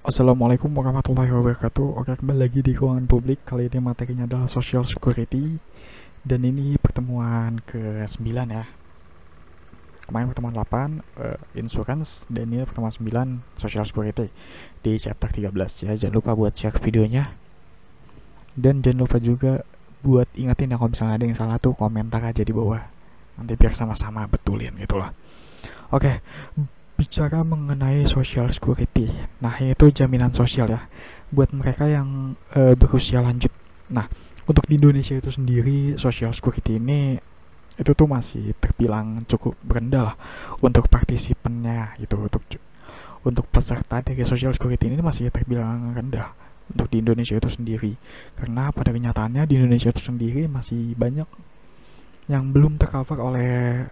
Assalamualaikum warahmatullahi wabarakatuh. Oke, kembali lagi di keuangan publik. Kali ini materinya adalah social security. Dan ini pertemuan ke-9 ya. Kemarin pertemuan 8 insurance, dan ini pertemuan 9 social security di chapter 13 ya. Jangan lupa buat share videonya. Dan jangan lupa juga buat ingetin ya, kalau misalnya ada yang salah tuh komentar aja di bawah. Nanti biar sama-sama betulin gitu loh. Oke, bicara mengenai social security. Nah, ini tuh jaminan sosial ya buat mereka yang berusia lanjut. Nah, untuk di Indonesia itu sendiri social security ini itu tuh masih terbilang cukup rendah lah untuk partisipannya gitu. Untuk peserta dari social security ini masih terbilang rendah untuk di Indonesia itu sendiri, karena pada kenyataannya di Indonesia itu sendiri masih banyak yang belum tercover oleh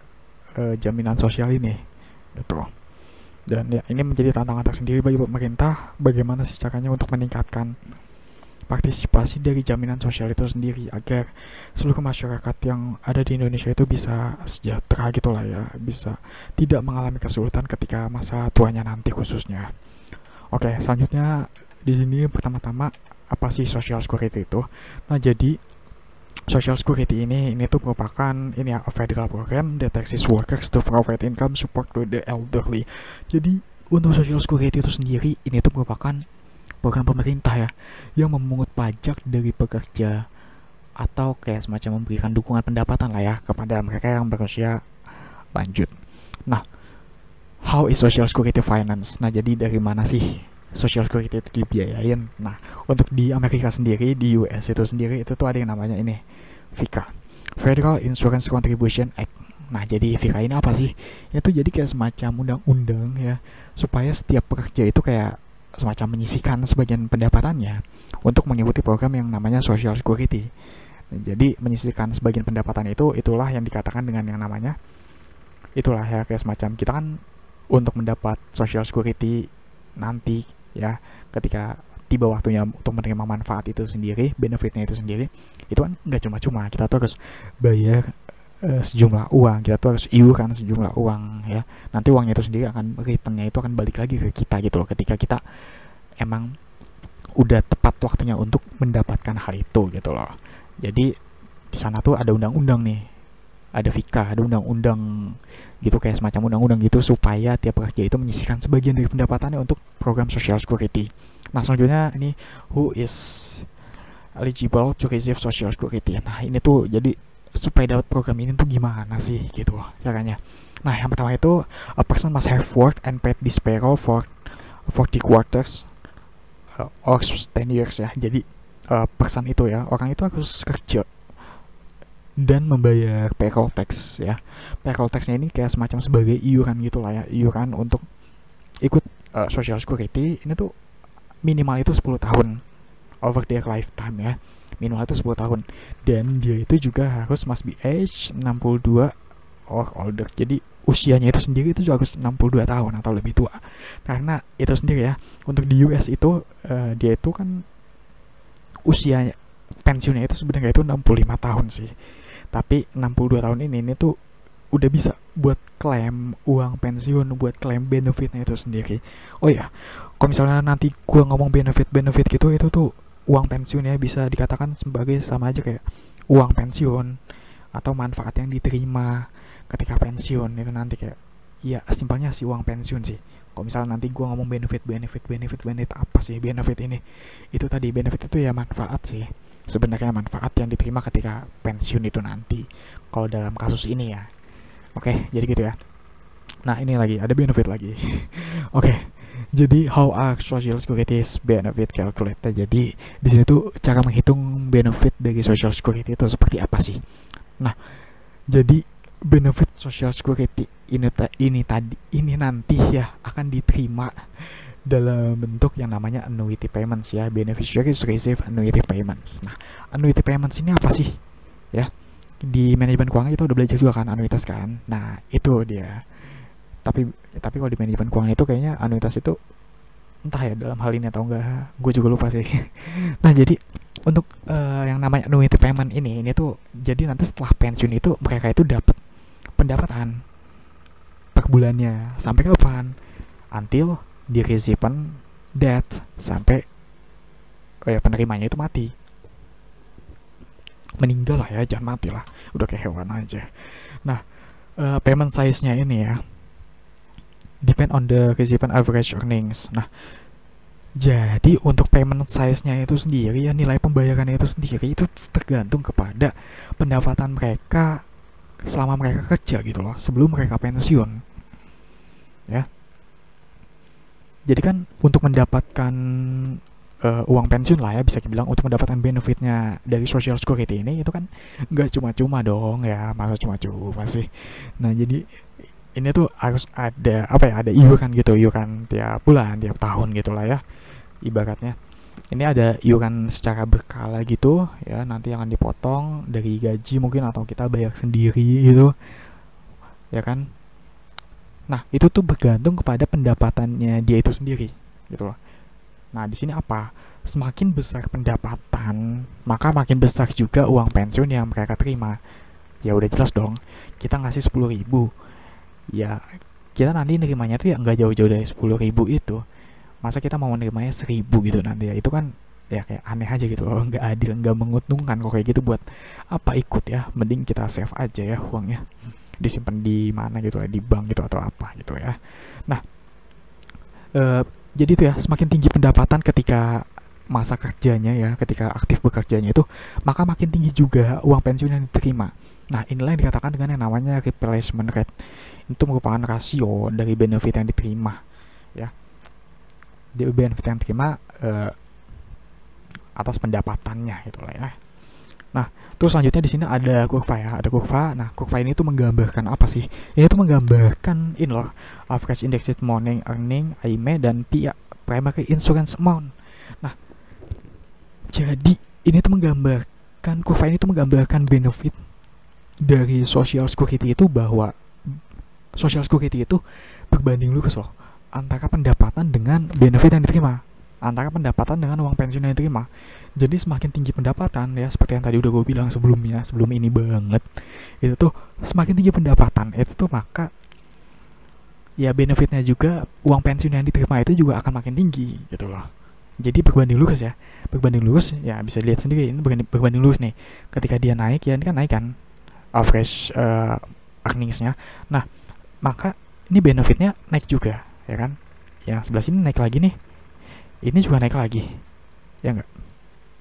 jaminan sosial ini gitu. Dan ya, ini menjadi tantangan tersendiri bagi pemerintah, bagaimana sih caranya untuk meningkatkan partisipasi dari jaminan sosial itu sendiri agar seluruh masyarakat yang ada di Indonesia itu bisa sejahtera gitulah ya, bisa tidak mengalami kesulitan ketika masa tuanya nanti khususnya. Oke, selanjutnya di sini pertama-tama apa sih social security itu? Nah, jadi Social Security ini tuh merupakan ini ya, a federal program that exists workers to provide income support to the elderly. Jadi untuk Social Security itu sendiri ini tuh merupakan program pemerintah ya yang memungut pajak dari pekerja atau kayak semacam memberikan dukungan pendapatan lah ya kepada mereka yang berusia lanjut. Nah, how is Social Security finance? Nah, jadi dari mana sih Social Security itu dibiayain? Nah, untuk di Amerika sendiri, di US itu sendiri itu tuh ada yang namanya ini FICA, Federal Insurance Contribution Act. Nah, jadi FICA ini apa sih? Itu jadi kayak semacam undang-undang ya, supaya setiap pekerja itu kayak semacam menyisihkan sebagian pendapatannya untuk mengikuti program yang namanya Social Security. Nah, jadi menyisihkan sebagian pendapatan itulah yang dikatakan dengan yang namanya, itulah ya kayak semacam kita kan untuk mendapat Social Security nanti ya, ketika tiba waktunya untuk menerima manfaat itu sendiri, benefitnya itu sendiri, itu kan nggak cuma-cuma, kita tuh harus bayar sejumlah uang, kita tuh harus iuran sejumlah uang ya. Nanti uangnya itu sendiri akan returnnya itu akan balik lagi ke kita gitu loh, ketika kita emang udah tepat waktunya untuk mendapatkan hal itu gitu loh. Jadi di sana tuh ada undang-undang nih, ada FICA, ada undang-undang gitu, kayak semacam undang-undang gitu, supaya tiap pekerja itu menyisihkan sebagian dari pendapatannya untuk program Social Security. Nah, selanjutnya ini who is eligible to receive Social Security. Nah, ini tuh jadi supaya dapat program ini tuh gimana sih gitu caranya. Nah, yang pertama itu a person must have worked and paid this payroll for 40 quarters or 10 years ya. Jadi person itu ya, orang itu harus kerja dan membayar payroll tax ya. Payroll taxnya ini kayak semacam sebagai iuran gitu lah ya, iuran untuk ikut Social Security. Ini tuh minimal itu 10 tahun over their lifetime ya, minimal itu 10 tahun, dan dia itu juga harus must be age 62 or older. Jadi usianya itu sendiri itu juga harus 62 tahun atau lebih tua, karena itu sendiri ya, untuk di US itu dia itu kan usia pensiunnya itu sebenarnya itu 65 tahun sih, tapi 62 tahun ini tuh udah bisa buat klaim uang pensiun, buat klaim benefitnya itu sendiri. Oh ya, kalau misalnya nanti gue ngomong benefit gitu, itu tuh uang pensiun ya, bisa dikatakan sebagai sama aja kayak uang pensiun atau manfaat yang diterima ketika pensiun itu nanti kayak, ya simpelnya sih uang pensiun sih. Kalau misalnya nanti gue ngomong benefit apa sih benefit ini? Itu tadi benefit itu ya manfaat sih, sebenarnya manfaat yang diterima ketika pensiun itu nanti, kalau dalam kasus ini ya. Oke, jadi gitu ya. Nah, ini lagi ada benefit lagi. Oke, jadi how are Social Security benefit calculated? Jadi di sini tuh cara menghitung benefit dari Social Security itu seperti apa sih? Nah, jadi benefit Social Security ini nanti ya akan diterima dalam bentuk yang namanya annuity payments ya. Beneficiaries receive annuity payments. Nah, annuity payments ini apa sih? Ya, di manajemen keuangan kita udah belajar juga kan anuitas kan. Nah, itu dia. Tapi kalau di manajemen keuangan itu kayaknya anuitas itu entah ya dalam hal ini atau enggak, gue juga lupa sih. Nah, jadi untuk yang namanya annuity payment ini tuh jadi nanti setelah pensiun itu mereka itu dapat pendapatan per bulannya sampai kapan? Until di receipt death, sampai penerimanya itu mati, meninggal lah ya, jangan mati lah, udah kayak hewan aja. Nah, payment size-nya ini ya depend on the recipient average earnings. Nah, jadi untuk payment size-nya itu sendiri ya, nilai pembayarannya itu sendiri itu tergantung kepada pendapatan mereka selama mereka kerja gitu loh, sebelum mereka pensiun ya. Jadi kan untuk mendapatkan uang pensiun lah ya, bisa dibilang untuk mendapatkan benefitnya dari Social Security ini, itu kan nggak cuma-cuma dong ya, masa cuma-cuma sih. Nah, jadi ini tuh harus ada ada iuran gitu, iuran tiap bulan, tiap tahun gitu lah ya, ibaratnya. Ini ada iuran secara berkala gitu ya, nanti akan dipotong dari gaji mungkin, atau kita bayar sendiri gitu ya kan. Nah, itu tuh bergantung kepada pendapatannya dia itu sendiri gitu loh. Nah, di sini apa? Semakin besar pendapatan, maka makin besar juga uang pensiun yang mereka terima. Ya udah jelas dong, kita ngasih 10.000, ya kita nanti nerimanya tuh ya nggak jauh-jauh dari 10.000 itu. Masa kita mau nerimanya 1.000 gitu nanti ya, itu kan ya kayak aneh aja gitu loh, nggak adil, nggak menguntungkan kok kayak gitu. Buat apa ikut ya, mending kita save aja ya uangnya, disimpan di mana gitu ya, di bank gitu atau apa gitu ya. Nah, jadi itu ya, semakin tinggi pendapatan ketika masa kerjanya ya, ketika aktif bekerjanya itu, maka makin tinggi juga uang pensiun yang diterima. Nah, inilah yang dikatakan dengan yang namanya replacement rate. Itu merupakan rasio dari benefit yang diterima ya, dari benefit yang diterima atas pendapatannya gitu lah ya. Nah, terus selanjutnya di sini ada kurva ya, ada kurva. Nah, kurva ini tuh menggambarkan apa sih? Ini tuh menggambarkan ini loh, average indexed morning earning, AIME, dan PIA, primary insurance amount. Nah, jadi ini tuh menggambarkan, kurva ini tuh menggambarkan benefit dari Social Security itu, bahwa Social Security itu berbanding lurus loh antara pendapatan dengan benefit yang diterima, antara pendapatan dengan uang pensiun yang diterima. Jadi semakin tinggi pendapatan ya, seperti yang tadi udah gue bilang sebelumnya, sebelum ini banget, itu tuh semakin tinggi pendapatan itu tuh, maka ya benefitnya juga, uang pensiun yang diterima itu juga akan makin tinggi gitu loh. Jadi berbanding lurus ya, berbanding lurus ya, bisa lihat sendiri ini berbanding lurus nih. Ketika dia naik ya, ini kan naik kan average earningsnya. Nah, maka ini benefitnya naik juga ya kan. Yang sebelah sini naik lagi nih, ini juga naik lagi ya enggak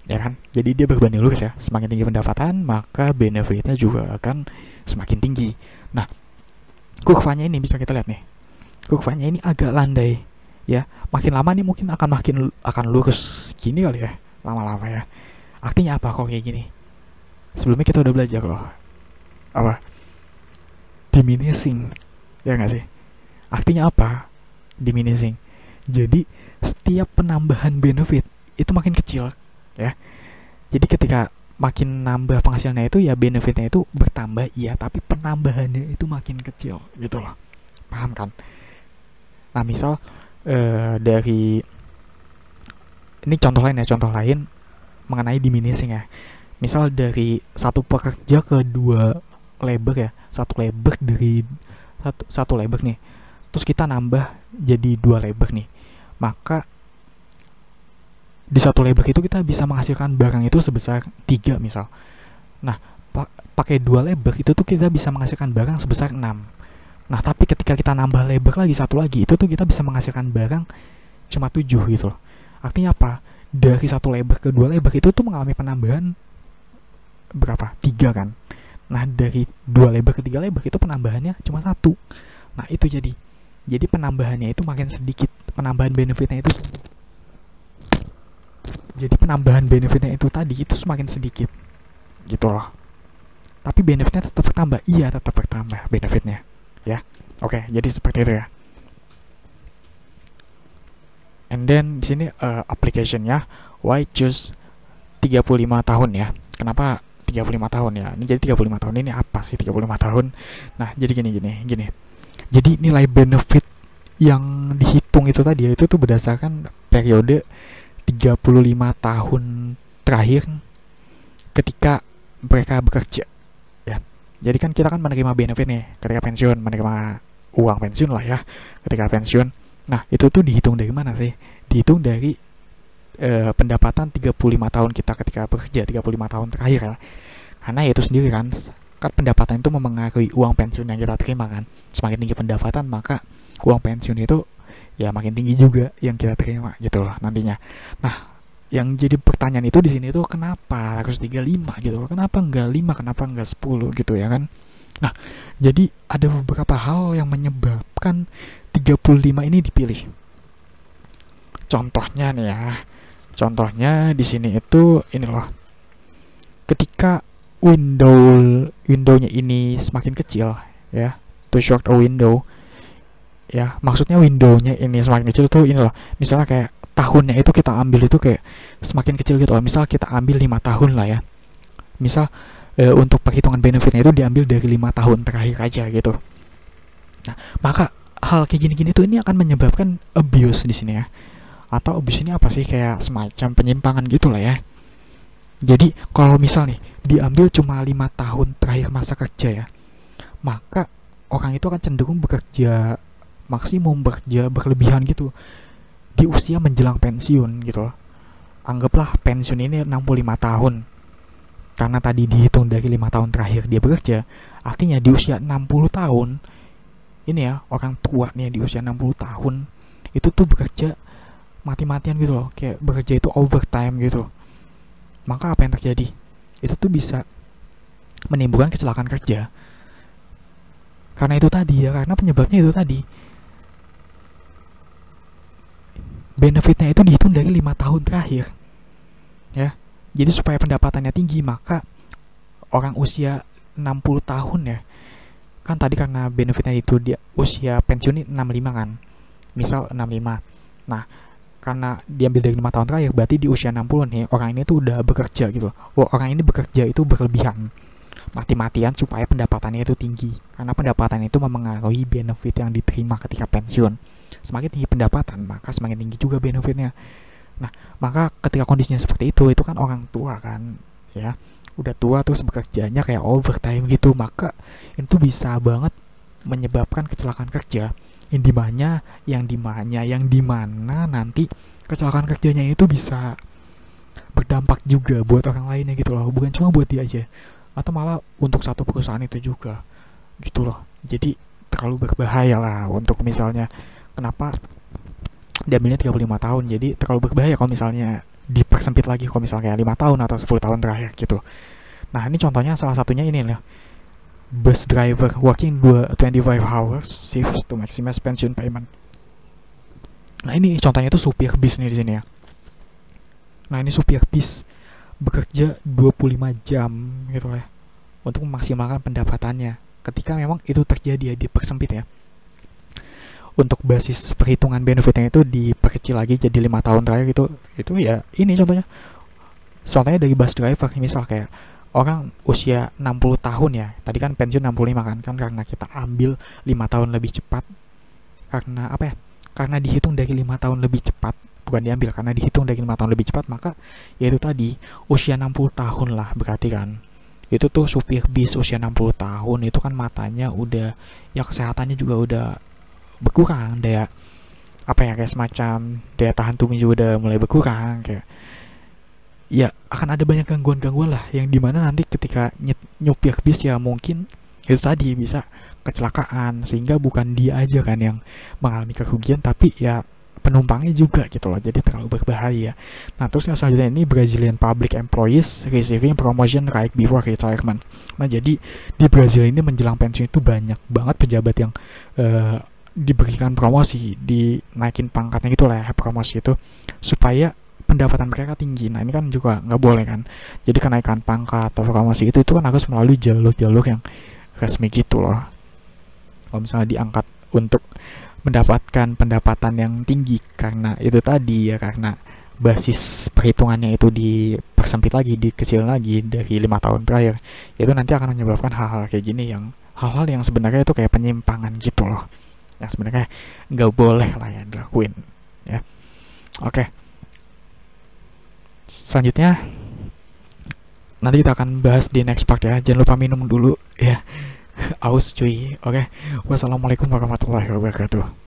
ya kan. Jadi dia berbanding lurus ya, semakin tinggi pendapatan maka benefitnya juga akan semakin tinggi. Nah, kurvanya ini bisa kita lihat nih, kurvanya ini agak landai ya, makin lama nih mungkin akan lurus gini kali ya, lama-lama ya. Artinya apa kok kayak gini? Sebelumnya kita udah belajar loh, apa diminishing ya nggak sih? Artinya apa diminishing? Jadi setiap penambahan benefit itu makin kecil ya. Jadi ketika makin nambah penghasilannya itu ya, benefitnya itu bertambah iya, tapi penambahannya itu makin kecil gitu loh, paham kan? Nah, misal dari ini contoh lain ya, contoh lain mengenai diminishing ya. Misal dari satu pekerja ke dua labor ya, satu labor dari satu labor nih, terus kita nambah jadi dua labor nih, maka di satu labor itu kita bisa menghasilkan barang itu sebesar 3 misal. Nah, pakai dua labor itu tuh kita bisa menghasilkan barang sebesar 6. Nah, tapi ketika kita nambah labor lagi satu lagi, itu tuh kita bisa menghasilkan barang cuma 7 gitu loh. Artinya apa? Dari satu labor ke dua labor itu tuh mengalami penambahan berapa? 3 kan. Nah, dari dua labor ke 3 labor itu penambahannya cuma 1. Nah, itu jadi penambahannya itu makin sedikit, penambahan benefitnya itu. Jadi penambahan benefitnya itu tadi itu semakin sedikit gitu loh. Tapi benefitnya tetap bertambah. Iya, tetap bertambah benefitnya ya. Oke, jadi seperti itu ya. And then di sini application-nya, why choose 35 tahun ya. Kenapa 35 tahun ya? Ini jadi 35 tahun ini apa sih 35 tahun? Nah, jadi gini. Jadi nilai benefit yang dihitung itu tadi itu tuh berdasarkan periode 35 tahun terakhir ketika mereka bekerja ya. Jadi kan kita kan menerima benefit nih ketika pensiun, menerima uang pensiun lah ya ketika pensiun. Nah, itu tuh dihitung dari mana sih? dihitung dari pendapatan 35 tahun kita ketika bekerja, 35 tahun terakhir ya. Karena itu sendiri kan pendapatan itu memengaruhi uang pensiun yang kita terima kan. Semakin tinggi pendapatan maka uang pensiun itu ya makin tinggi juga yang kita terima gitu loh nantinya. Nah, yang jadi pertanyaan itu di sini tuh kenapa harus 35 gitu loh. Kenapa enggak 5, kenapa enggak 10 gitu ya kan. Nah, jadi ada beberapa hal yang menyebabkan 35 ini dipilih. Contohnya nih ya. Contohnya di sini itu ini loh. Ketika windownya ini semakin kecil ya, to short a window ya, maksudnya windownya ini semakin kecil tuh ini loh. Misalnya kayak tahunnya itu kita ambil itu kayak semakin kecil gitu loh. Misal kita ambil 5 tahun lah ya. Misal untuk perhitungan benefitnya itu diambil dari 5 tahun terakhir aja gitu. Nah, maka hal kayak gini-gini tuh ini akan menyebabkan abuse di sini ya. Atau abuse ini apa sih, kayak semacam penyimpangan gitu lah ya. Jadi kalau misal nih diambil cuma 5 tahun terakhir masa kerja ya, maka orang itu akan cenderung bekerja maksimum, bekerja berlebihan gitu di usia menjelang pensiun gitu loh. Anggaplah pensiun ini 65 tahun. Karena tadi dihitung dari 5 tahun terakhir dia bekerja, artinya di usia 60 tahun ini ya, orang tua nih di usia 60 tahun itu tuh bekerja mati-matian gitu loh, kayak bekerja itu overtime gitu. Maka apa yang terjadi? Itu tuh bisa menimbulkan kecelakaan kerja. Karena itu tadi ya, karena penyebabnya itu tadi. Benefitnya itu dihitung dari 5 tahun terakhir. Ya. Jadi supaya pendapatannya tinggi, maka orang usia 60 tahun ya. Kan tadi karena benefitnya itu dia usia pensiun 65 kan. Misal 65. Nah, karena diambil dari 5 tahun terakhir, berarti di usia 60 nih orang ini tuh udah bekerja gitu. Orang ini bekerja itu berlebihan, mati-matian supaya pendapatannya itu tinggi. Karena pendapatan itu memengaruhi benefit yang diterima ketika pensiun. Semakin tinggi pendapatan, maka semakin tinggi juga benefitnya. Nah, maka ketika kondisinya seperti itu kan orang tua kan ya, udah tua terus bekerjanya kayak overtime gitu, maka itu bisa banget menyebabkan kecelakaan kerja yang dimana nanti kecelakaan kerjanya itu bisa berdampak juga buat orang lainnya gitu loh, bukan cuma buat dia aja, atau malah untuk satu perusahaan itu juga gitu loh. Jadi terlalu berbahaya lah untuk misalnya, kenapa diambilnya 35 tahun, jadi terlalu berbahaya kalau misalnya dipersempit lagi kalau misalnya kayak 5 tahun atau 10 tahun terakhir gitu. Nah, ini contohnya salah satunya ini loh. Bus driver working 25 hours shifts to maximize pension payment. Nah, ini contohnya itu supir bis nih di sini ya. Nah, ini supir bis bekerja 25 jam gitu ya untuk memaksimalkan pendapatannya. Ketika memang itu terjadi ya, dipersempit ya. Untuk basis perhitungan benefitnya itu diperkecil lagi jadi 5 tahun terakhir gitu. Itu ya ini contohnya dari bus driver. Misal kayak orang usia 60 tahun ya, tadi kan pensiun 65 kan karena kita ambil 5 tahun lebih cepat. Karena apa ya, karena dihitung dari 5 tahun lebih cepat, bukan diambil, karena dihitung dari 5 tahun lebih cepat, maka yaitu tadi usia 60 tahun lah berarti kan. Itu tuh supir bis usia 60 tahun itu kan matanya udah ya, kesehatannya juga udah berkurang, daya apa ya, kayak semacam daya tahan tubuhnya juga udah mulai berkurang, kayak ya akan ada banyak gangguan-gangguan lah, yang dimana nanti ketika nyupir bis ya mungkin itu tadi bisa kecelakaan, sehingga bukan dia aja kan yang mengalami kerugian, tapi ya penumpangnya juga gitu loh, jadi terlalu berbahaya. Nah, terus yang selanjutnya ini Brazilian public employees receiving promotion right before retirement. Nah, jadi di Brazil ini menjelang pensiun itu banyak banget pejabat yang diberikan promosi, dinaikin pangkatnya gitu lah ya, promosi itu supaya pendapatan mereka tinggi. Nah, ini kan juga nggak boleh kan, jadi kenaikan pangkat atau promosi itu kan harus melalui jalur-jalur yang resmi gitu loh. Kalau misalnya diangkat untuk mendapatkan pendapatan yang tinggi, karena itu tadi ya, karena basis perhitungannya itu dipersempit lagi, dikecil lagi dari 5 tahun terakhir, itu nanti akan menyebabkan hal-hal kayak gini, yang hal-hal yang sebenarnya itu kayak penyimpangan gitu loh, yang sebenarnya nggak boleh lah ya dilakuin ya. Oke, selanjutnya nanti kita akan bahas di next part ya. Jangan lupa minum dulu ya. Aus cuy. Oke, wassalamualaikum warahmatullahi wabarakatuh.